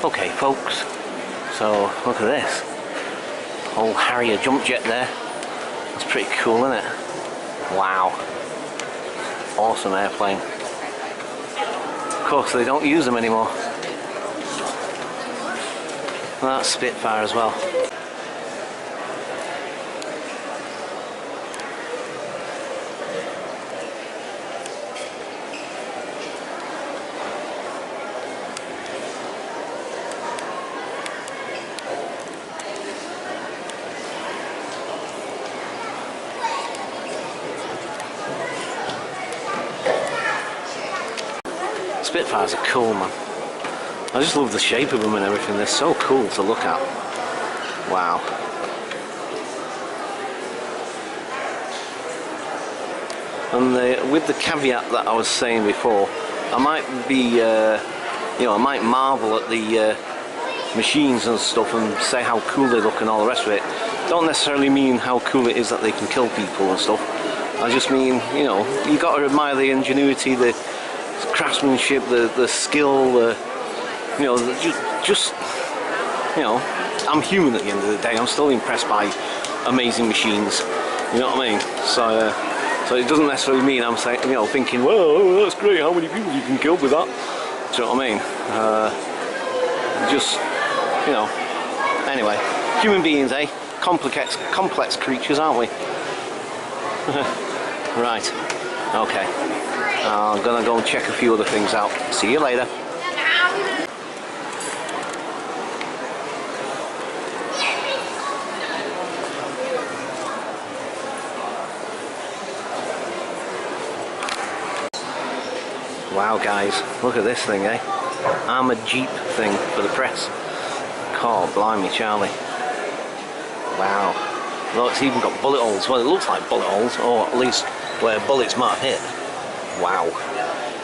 Okay folks, so look at this. Old Harrier jump jet there. That's pretty cool, isn't it? Wow. Awesome airplane. Of course they don't use them anymore. And that's Spitfire as well. Spitfires are cool, man. I just love the shape of them and everything. They're so cool to look at. Wow. And with the caveat that I was saying before, I might be, I might marvel at the machines and stuff and say how cool they look and all the rest of it. Don't necessarily mean how cool it is that they can kill people and stuff. I just mean, you got to admire the ingenuity, the craftsmanship, the skill, I'm human at the end of the day. I'm still impressed by amazing machines, you know what I mean? So it doesn't necessarily mean I'm saying, thinking, well, that's great, how many people you can kill with that? Do you know what I mean? Anyway, human beings, eh? Complex creatures, aren't we? Right, okay. I'm gonna go and check a few other things out. See you later. Wow guys, look at this thing, eh? Armoured Jeep thing for the press. God, blimey Charlie. Wow. Look, it's even got bullet holes. Well, it looks like bullet holes, or at least where bullets might hit. Wow.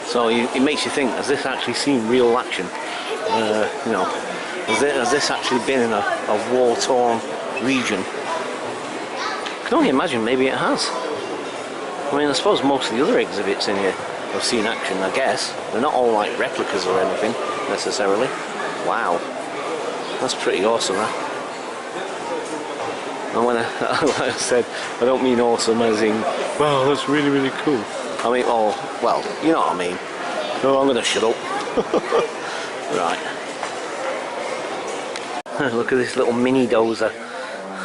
So it makes you think, has this actually seen real action? Has this actually been in a war-torn region? I can only imagine maybe it has. I mean, I suppose most of the other exhibits in here have seen action, I guess. They're not all like replicas or anything, necessarily. Wow. That's pretty awesome, huh? And when like I said, I don't mean awesome as in, wow, that's really, really cool. I mean, well, you know what I mean. No, I'm gonna shut up. Right. Look at this little mini dozer.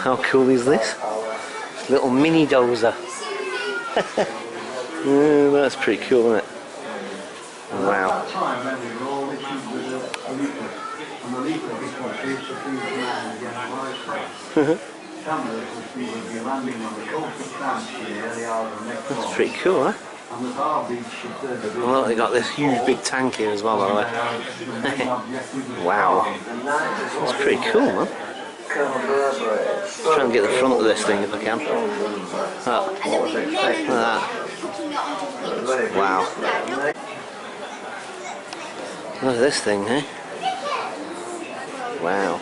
How cool is this? Little mini dozer. Yeah, that's pretty cool, isn't it? Wow. That's pretty cool, huh? Well, they got this huge big tank here as well, by the way. Wow. That's pretty cool, man. Try and get the front of this thing if I can. Oh. Look at that. Wow. Look at this thing, eh? Wow.